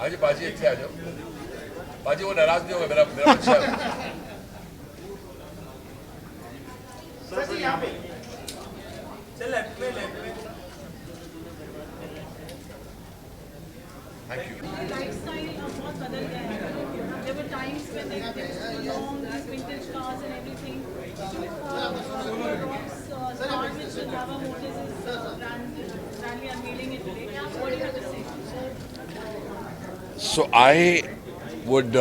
आज बाजी इतने आ जाओ बाजी वो नाराज नहीं होगा मेरा बच्चा थैंक यू Lifestyle बहुत बदल गया है. There were times when they were long, these vintage cars and everything. Start with Randhava Motors is grandly unveiling it today. What do you have to say? So I would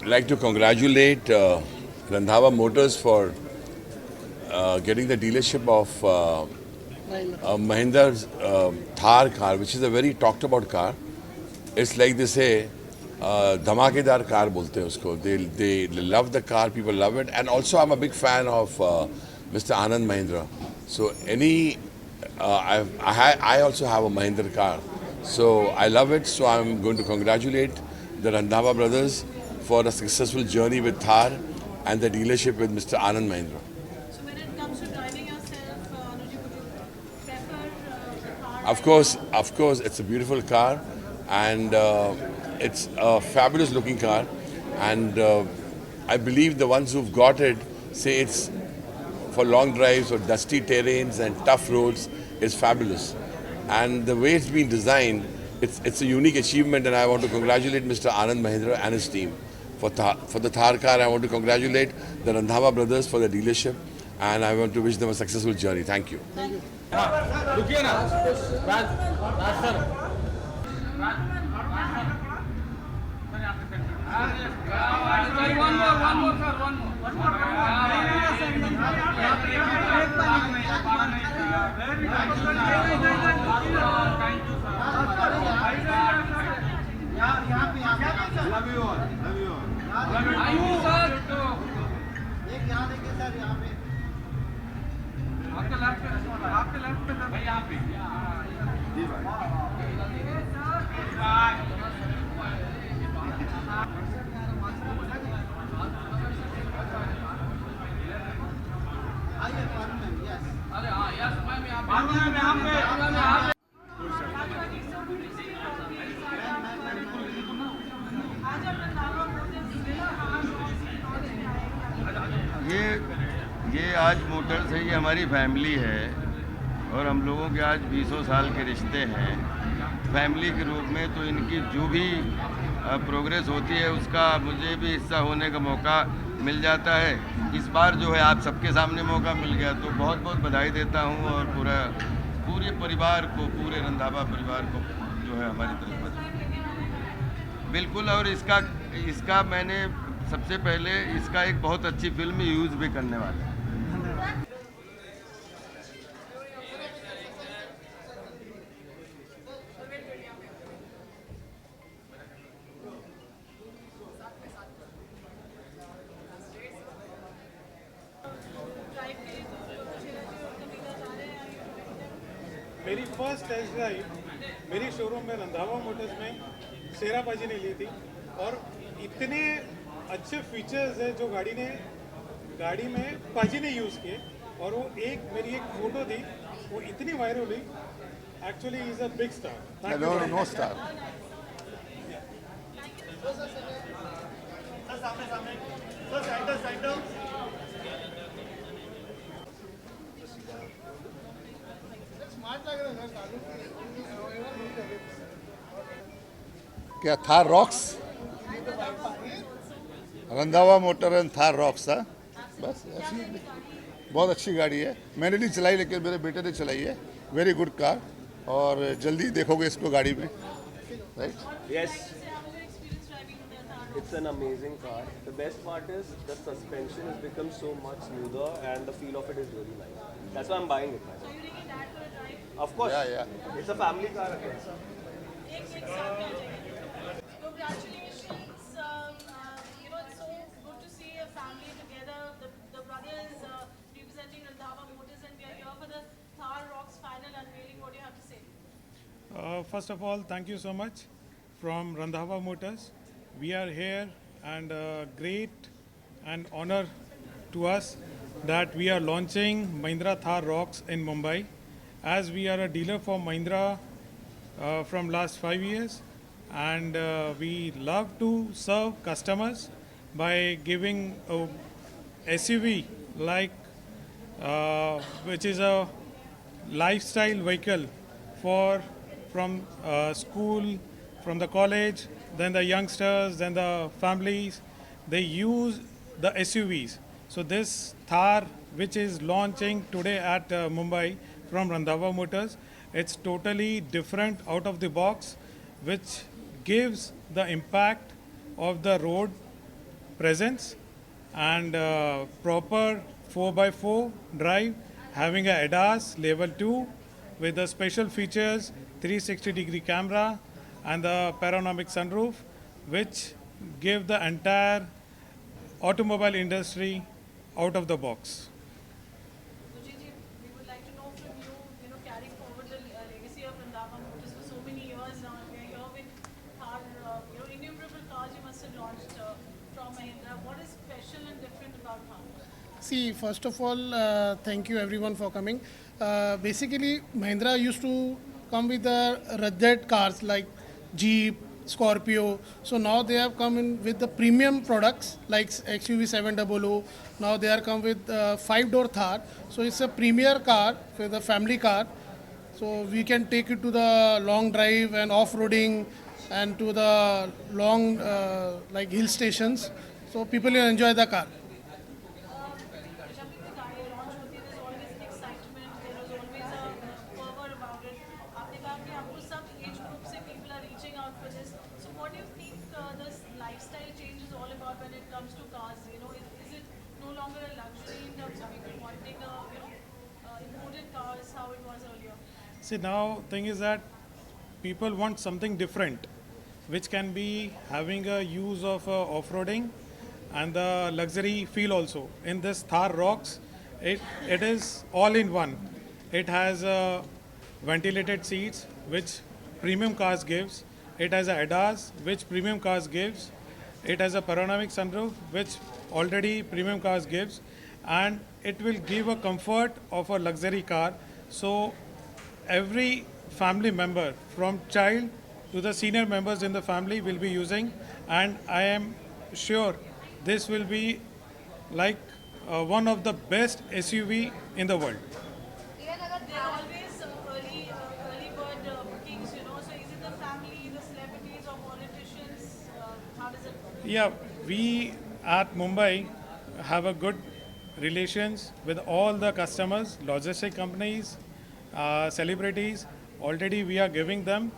like to congratulate Randhava Motors for getting the dealership of Mahindra's Thar car, which is a very talked about car. It's like they say, धमाकेदार car बोलते हैं उसको. They love the car, people love it, and also I'm a big fan of Mr. Anand Mahindra. So I also have a Mahindra car, so I love it. So I'm going to congratulate the Randhava brothers for a successful journey with Thar and the dealership with Mr. Anand Mahindra. So when it comes to driving yourself, Anuji, would you prefer the car? Of course, it's a beautiful car, and it's a fabulous looking car, and I believe the ones who've got it say it's for long drives or dusty terrains and tough roads is fabulous. And the way it's been designed, it's a unique achievement, and I want to congratulate Mr. Anand Mahindra and his team for the Thar car. I want to congratulate the Randhava brothers for the dealership, and I want to wish them a successful journey. Thank you. रुकिए ना राज राज sir आपके left पे भाई यहाँ पे अरे हाँ yes ma'am यहाँ पे आज आप रंधावा ये आज मोटर्स है, ये हमारी फैमिली है और हम लोगों के आज 20 साल के रिश्ते हैं फैमिली के रूप में. तो इनकी जो भी प्रोग्रेस होती है उसका मुझे भी हिस्सा होने का मौका मिल जाता है. इस बार जो है आप सबके सामने मौका मिल गया, तो बहुत बहुत बधाई देता हूँ और पूरे परिवार को, पूरे रंधावा परिवार को जो है हमारी तरफ से बिल्कुल. और इसका मैंने सबसे पहले इसका एक बहुत अच्छी फिल्म यूज़ भी करने वाला है. मेरी फर्स्ट टेस्ट ड्राइव मेरी शोरूम में रंधावा मोटर्स में शेरा बाजी ने ली थी, और इतने अच्छे फीचर्स है जो गाड़ी में पाजी ने यूज़ किए. और वो मेरी एक फोटो थी, वो इतनी वायरल हुई. Actually is a big star. No star. क्या Thar rocks, Randhawa motor and Thar rocks. हाँ बस ऐसी बहुत अच्छी गाड़ी है. मैंने नहीं चलाई लेकिन मेरे बेटे ने चलाई है. वेरी गुड कार, और जल्दी देखोगे इसको गाड़ी में. Right. Yes, it's an amazing car. The best part is the suspension has become so much smoother and the feel of it is really nice. That's why I'm buying it. So you taking dad for a drive? Of course. Yeah. It's a family car again. एक साथ आ जाएंगे. Congratulations. It's so good to see a family together. The brothers representing Randhava Motors, and we are here for the Thar Rocks final unveiling. What do you have to say? First of all, thank you so much from Randhava Motors. We are here, and great and honor to us that we are launching Mahindra Thar Rocks in Mumbai. as we are a dealer for Mahindra from last 5 years, and we love to serve customers by giving a SUV like which is a lifestyle vehicle for from school, from the college, then the youngsters, then the families. They use the SUVs. So this Thar, which is launching today at Mumbai from Randhawa Motors, it's totally different out of the box, which gives the impact of the road presence and proper 4x4 drive, having a ADAS level 2 with the special features 360-degree camera and the panoramic sunroof, which give the entire automobile industry out of the box. Sujit, we would like to know from you, carrying forward the legacy of Randhawa Motors for so many years now. We are here with our, innumerable cars you must have launched from Mahindra. What is special and different about Thar? See, first of all, thank you everyone for coming. Basically, Mahindra used to come with the rugged cars like Jeep, Scorpio. So now they have come in with the premium products like XUV 700. Now they are come with 5-door Thar. So it's a premier car for the family car. So we can take it to the long drive and off-roading and to the long like hill stations. So people will enjoy the car. जब भी कोई गाड़ी launch होती है, there's always an excitement, there is always a fervor about it. आपने कहा कि आपको सब age group से people are reaching out for this. So what do you think this lifestyle change is all about when it comes to cars? Is it no longer a luxury in terms of people wanting imported cars, how it was earlier? See, now thing is that people want something different, which can be having a use of off-roading and the luxury feel also. In this Thar Rocks, it is all in one. It has ventilated seats, which premium cars gives. It has a ADAS, which premium cars gives. It has a panoramic sunroof, which already premium cars gives, and it will give a comfort of a luxury car. So every family member, from child to the senior members in the family, will be using, and I am sure this will be like one of the best SUV in the world. There are always early bird bookings, So is it the family, the celebrities, or politicians? How does it work? Yeah, we at Mumbai have a good relations with all the customers, logistic companies, celebrities. Already we are giving them,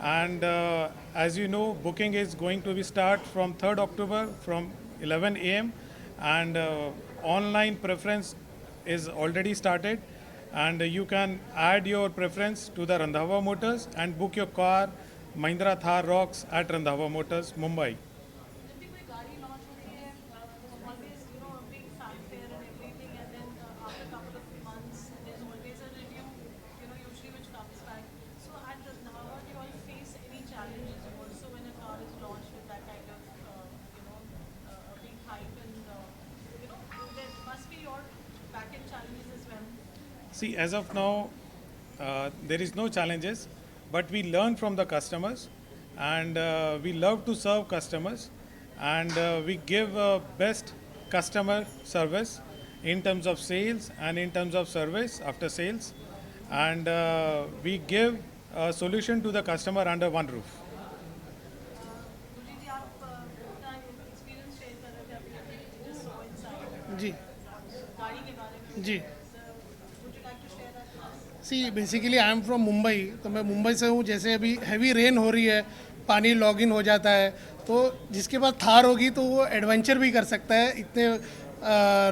and as you know, booking is going to be start from 3rd October from 11 a.m. and online preference is already started, and you can add your preference to the Randhawa Motors and book your car Mahindra Thar Rocks at Randhawa Motors, Mumbai. जब भी कोई गाड़ी launch होती है, always a big fanfare and everything, and then after a couple of months, there's always a review, usually which comes back. So at Randhawa, do you all face any challenges also when a car is launched with that kind of, a big hype and, there must be your back-end challenges as well. See, as of now, there is no challenges, but we learn from the customers, and we love to serve customers, and we give best customer service in terms of sales and in terms of service after sales, and we give a solution to the customer under one roof. गुरजी जी, आप अपना experience share कर रहे थे अभी just so inside जी गाड़ी के बारे में. जी Would you like to share that with us? See basically I am from Mumbai, तो मैं मुंबई से हूँ. जैसे अभी हैवी रेन हो रही है, पानी लॉग इन हो जाता है, तो जिसके पास थार होगी तो वो एडवेंचर भी कर सकता है. इतने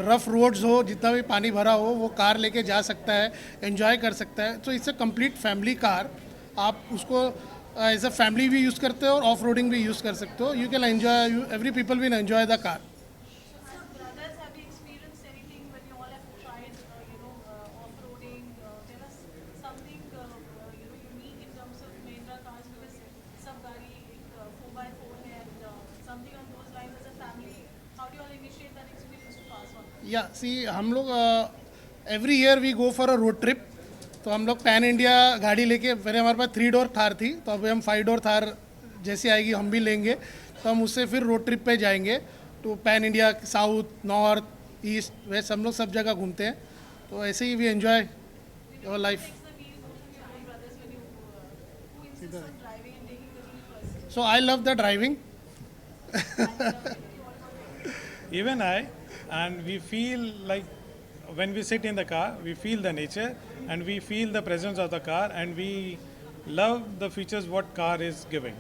रफ रोड्स हो, जितना भी पानी भरा हो, वो कार लेके जा सकता है, एंजॉय कर सकता है. तो it's a complete family car. आप उसको एज अ फैमिली भी यूज़ करते हो और ऑफ रोडिंग भी यूज़ कर सकते हो. You can enjoy, every people will enjoy the car. So, brothers, have you experienced anything when you all have tried, off-roading? Tell us something, unique in terms of Mahindra cars, because सब गाड़ी एक 4x4 है, and something on those lines as a family. How do you all initiate that experience to pass on? या see हम लोग every year we go for a road trip. तो हम लोग पैन इंडिया गाड़ी लेके, पहले हमारे पास 3 डोर थार थी, तो अभी हम 5 डोर थार जैसी आएगी हम भी लेंगे, तो हम उससे फिर रोड ट्रिप पे जाएंगे। तो pan India, south, north, east, west, हम लोग सब जगह घूमते हैं। तो ऐसे ही we enjoy your life. So I love the driving. Even I, and we feel like when we sit in the car, we feel the nature and we feel the presence of the car, and we love the features what car is giving.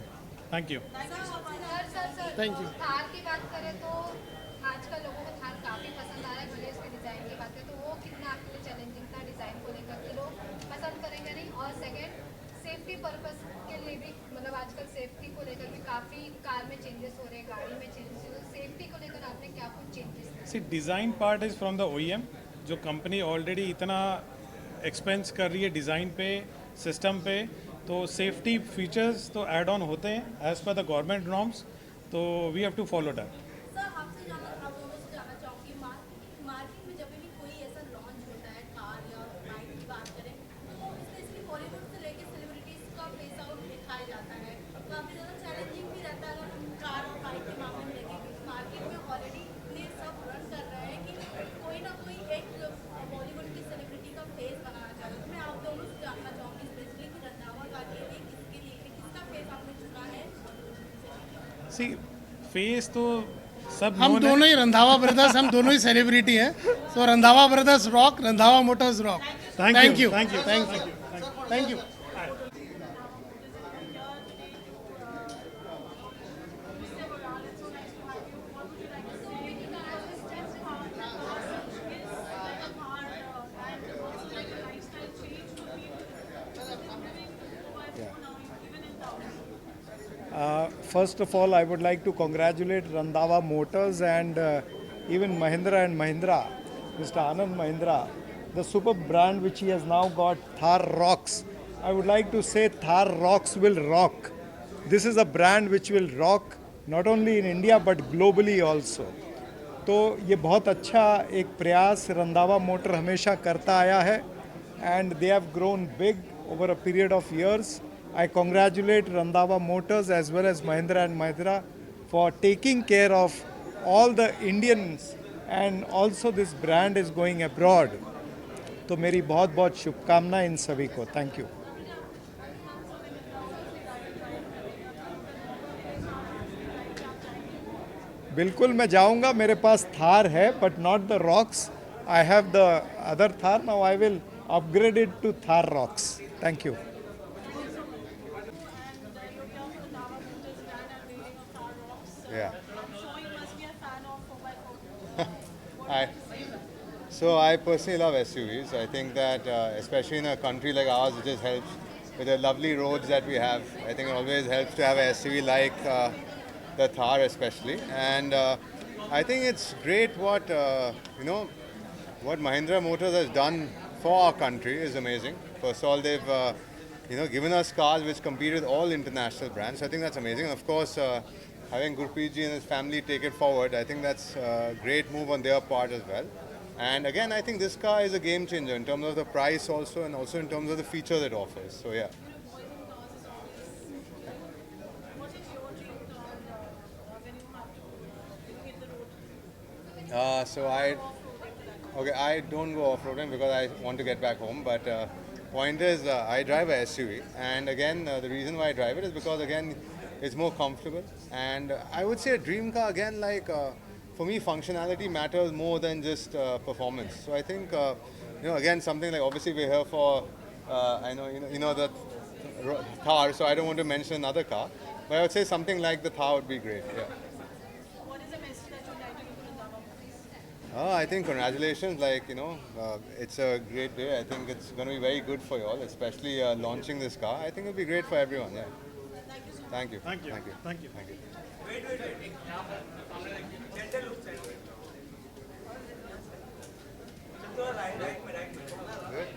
Thank you. Thank you. Thar की बात करें तो आजकल लोगों को थार काफ़ी पसंद आ रहा है, भले इसके डिज़ाइन की बात करें तो वो कितना आपके लिए चैलेंजिंग था डिज़ाइन को लेकर कि लोग पसंद करेंगे नहीं, और सेकंड सेफ्टी पर्पस के लिए भी, मतलब आजकल सेफ्टी को लेकर भी काफ़ी कार में चेंजेस हो रहे हैं, गाड़ी में चेंजेस हो रहे हैं, सेफ्टी को लेकर आपने क्या कुछ changes? See, design part is from the OEM, जो कंपनी ऑलरेडी इतना एक्सपेंस कर रही है डिज़ाइन पे, सिस्टम पे, तो सेफ्टी फीचर्स तो ऐड ऑन होते हैं as per the government norms, तो we have to follow that. Sir आपसे आप दोनों से जानना चाहूँगी, मार्केट में जब भी कोई ऐसा लॉन्च होता है कार या बाइक की बात करें तो स्पेशली बॉलीवुड से लेकर सेलिब्रिटीज का फेस आउट दिखाया जाता है, काफ़ी ज़्यादा चैलेंजिंग भी रहता है। अगर हम कार और बाइक के मामले में देखें, मार्केट में ऑलरेडी इतने सब रन कर रहे हैं कि कोई ना कोई एक बॉलीवुड की सेलिब्रिटी का फेस बनाना चाहता है। तो मैं आप दोनों से जानना चाहूँगी स्पेशली कि रंधावा का के लिए किसका फेस आपने चुना है? सी फेस तो सब हम known है। दोनों ही रंधावा ब्रदर्स, हम दोनों ही सेलिब्रिटी हैं। तो Randhawa brothers rock, Randhawa Motors rock. Thank you. Thank you, thank you, thank you. First of all, I would like to congratulate Randhawa Motors and even Mahindra and Mahindra, Mr. Anand Mahindra, the super brand which he has now got, Thar Rocks. I would like to say Thar Rocks will rock. This is a brand which will rock not only in India but globally also. तो ये बहुत अच्छा एक प्रयास Randhawa motor हमेशा करता आया है, and they have grown big over a period of years. I congratulate Randhawa Motors as well as Mahindra and Mahindra for taking care of all the Indians, and also this brand is going abroad. तो मेरी बहुत बहुत शुभकामनाएं इन सभी को। Thank you. बिल्कुल मैं जाऊंगा, मेरे पास थार है but not the Roxx. I have the other Thar, now I will upgrade it to Thar Roxx. Thank you. Yeah. I'm sure you must be a fan of 4x4. So I personally love SUVs. I think that especially in a country like ours, it just helps with the lovely roads that we have. I think it always helps to have an SUV like the Thar especially. And I think it's great what, what Mahindra Motors has done for our country is amazing. First of all, they've given us cars which compete with all international brands. So I think that's amazing. And of course, having Gurpreet ji and his family take it forward, I think that's a great move on their part as well. And again, I think this car is a game changer in terms of the price also, and also in terms of the features it offers. So yeah. What is your dream car when you have to hit the road? I don't go off-roading because I want to get back home. But point is, I drive a SUV, and again, the reason why I drive it is because again, it's more comfortable. And I would say a dream car again, like for me, functionality matters more than just performance. So I think again, something like obviously we're here for I know the Thar, so I don't want to mention another car, but I would say something like the Thar would be great. Yeah. What is the message that you'd like to give to Randhawa Motors? I think congratulations, it's a great day. I think it's going to be very good for you all, especially launching this car. I think it'll be great for everyone, yeah. Thank you so much. Thank you. Thank you. Thank you. Thank you. Thank you. Good.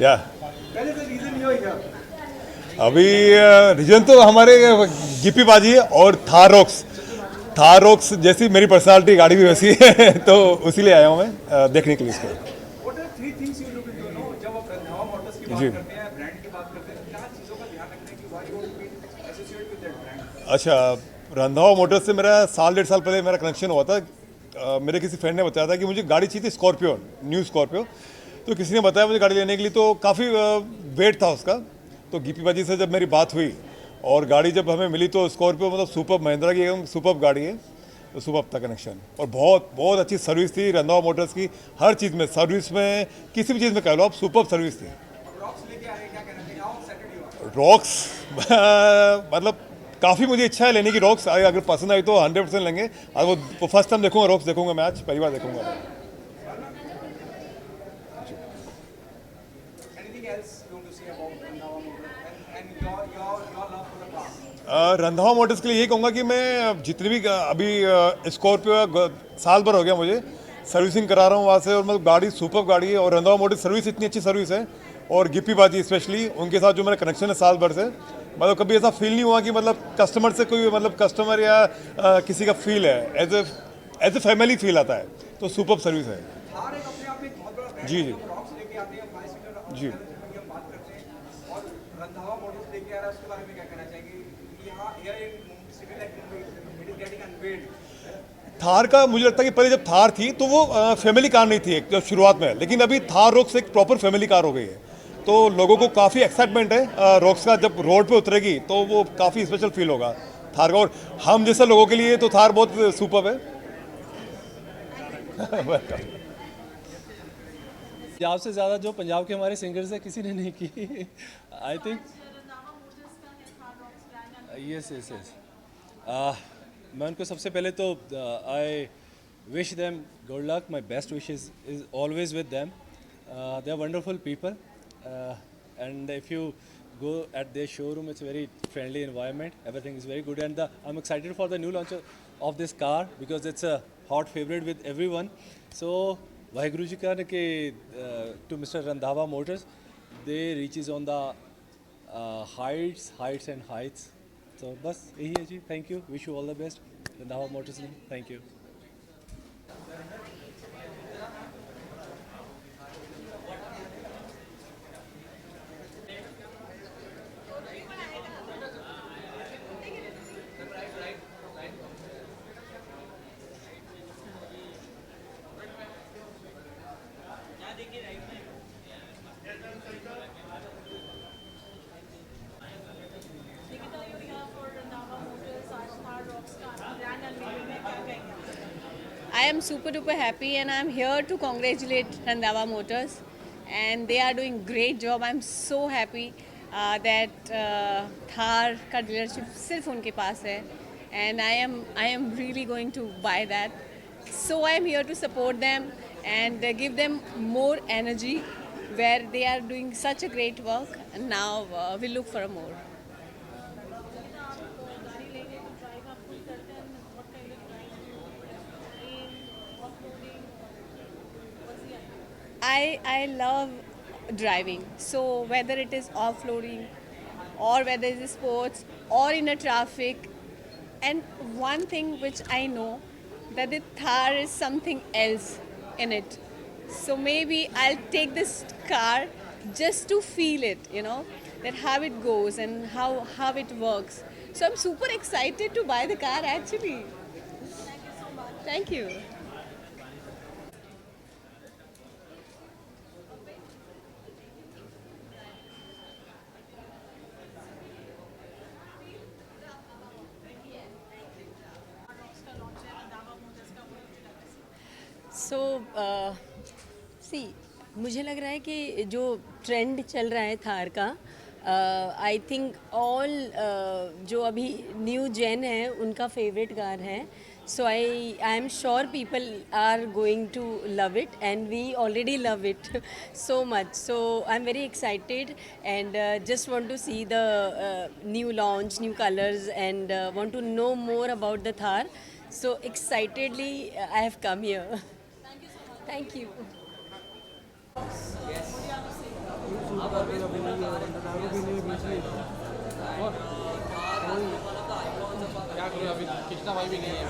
या अभी reason तो हमारे गिप्पी बाजी है और Thar rocks जैसी मेरी personality गाड़ी भी वैसी है तो उसीलिए आया हूँ मैं देखने के लिए इसको। जी अच्छा, रंधावा मोटर्स से मेरा 1.5 साल पहले मेरा कनेक्शन हुआ था। मेरे किसी फ्रेंड ने बताया था कि मुझे गाड़ी चाहिए थी स्कॉर्पियो, न्यू स्कॉर्पियो। तो किसी ने बताया मुझे गाड़ी लेने के लिए, तो काफ़ी वेट था उसका। तो गिप्पी बाजी से जब मेरी बात हुई और गाड़ी जब हमें मिली तो स्कॉर्पियो मतलब सुपर, महिंद्रा की एकदम सुपर गाड़ी है, तो सुपर था कनेक्शन। और बहुत अच्छी सर्विस थी रंधावा मोटर्स की, हर चीज़ में, सर्विस में, किसी भी चीज़ में कह लो आप, सुपर सर्विस थी। रॉक्स मतलब काफ़ी मुझे इच्छा है लेने की रॉक्स। अगर पसंद आई तो 100% लेंगे। और वो फर्स्ट टाइम देखूंगा, रॉक्स देखूंगा मैं, आज पहली बार देखूंगा। रंधावा मोटर्स के लिए यही कहूँगा कि मैं जितनी भी अभी स्कॉर्पियो साल भर हो गया मुझे सर्विसिंग करा रहा हूँ वहाँ से, और मतलब गाड़ी सुपर गाड़ी है। और रंधावा मोटर्स सर्विस इतनी अच्छी सर्विस है, और गिप्पी बाजी स्पेशली उनके साथ जो मेरा कनेक्शन है साल भर से, मतलब कभी ऐसा फील नहीं हुआ कि मतलब कस्टमर से कोई, मतलब कस्टमर या किसी का फील है, एज ए फैमिली फील आता है। तो सुपर सर्विस है। जी जी जी। थार का मुझे लगता है कि पहले जब थार थी तो वो फैमिली कार नहीं थी जब शुरुआत में, लेकिन अभी थार रॉक्स एक प्रॉपर फैमिली कार हो गई है। तो लोगों को काफ़ी एक्साइटमेंट है रॉक्स का, जब रोड पे उतरेगी तो वो काफ़ी स्पेशल फील होगा थार का। और हम जैसे लोगों के लिए तो थार बहुत सुपर है। पंजाब से ज़्यादा जो पंजाब के हमारे सिंगर्स हैं किसी ने नहीं की। आई थिंक यस मैं उनको सबसे पहले तो I wish them good luck, my best wishes is always with them. They are wonderful people and if you go at their showroom, it's a very friendly environment, everything is very good, and I'm excited for the new launch of this car because it's a hot favorite with everyone. So Vaheguru ji ka ke to Mr. Randhawa Motors, they reaches on the heights and heights. So bas yahi hai ji, thank you, wish you all the best Randhawa Motors ne, thank you. I am super duper happy and I am here to congratulate Randhawa Motors, and they are doing great job. I am so happy that Thar का dealership सिर्फ उनके पास है, and I am really going to buy that. So I am here to support them and give them more energy where they are doing such a great work, and now we look for more. I love driving, so whether it is off-roading or whether it is sports or in a traffic, and one thing which I know, that the Thar is something else in it. So maybe I'll take this car just to feel it, you know, that how it goes and how it works. So I'm super excited to buy the car actually. Thank you so much. Thank you. सी मुझे लग रहा है कि जो trend चल रहा है थार का, आई थिंक ऑल जो अभी न्यू जेन है उनका फेवरेट कार है. So I am sure people are going to love it, and we already love it so much. So I'm very excited and just want to see the new launch, new colors, and want to know more about the Thar. So excitedly I have come here. Thank you. क्या करूँ अभी खींचना भाई भी नहीं है।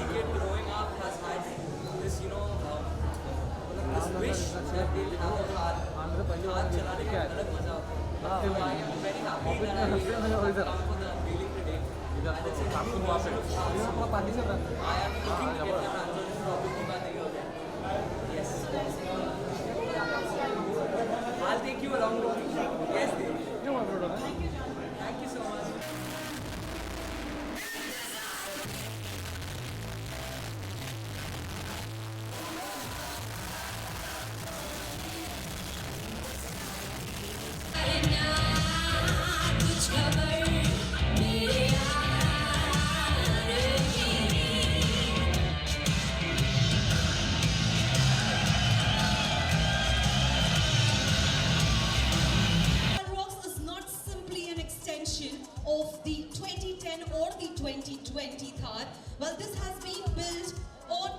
I'll take you along with me. Yes, Dev. No problem. Thank you so much. Rocks is not simply an extension of the 2010 or the 2020 Thar. Well, this has been built on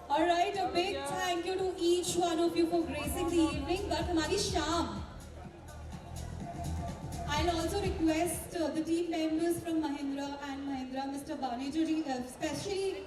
Alright, a big thank you to each one of you for gracing the evening. But हमारी शाम. I'll also request the team members from Mahindra and Mahindra, Mr. Baneja, especially.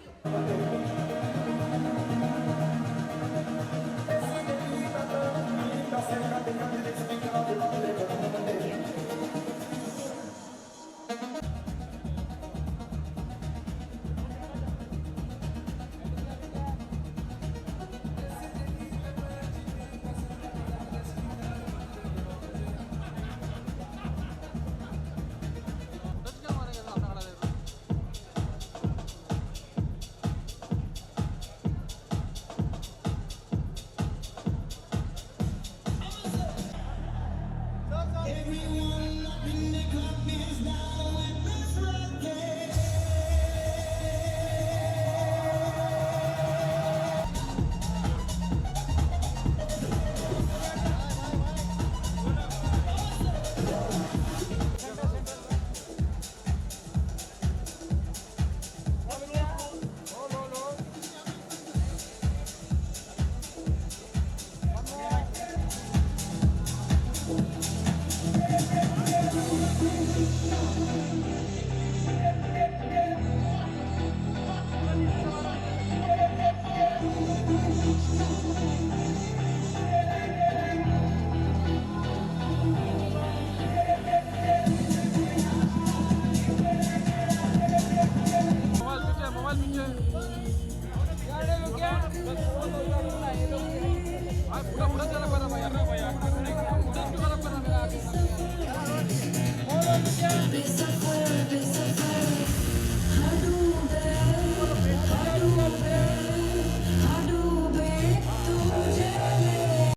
पूरा चला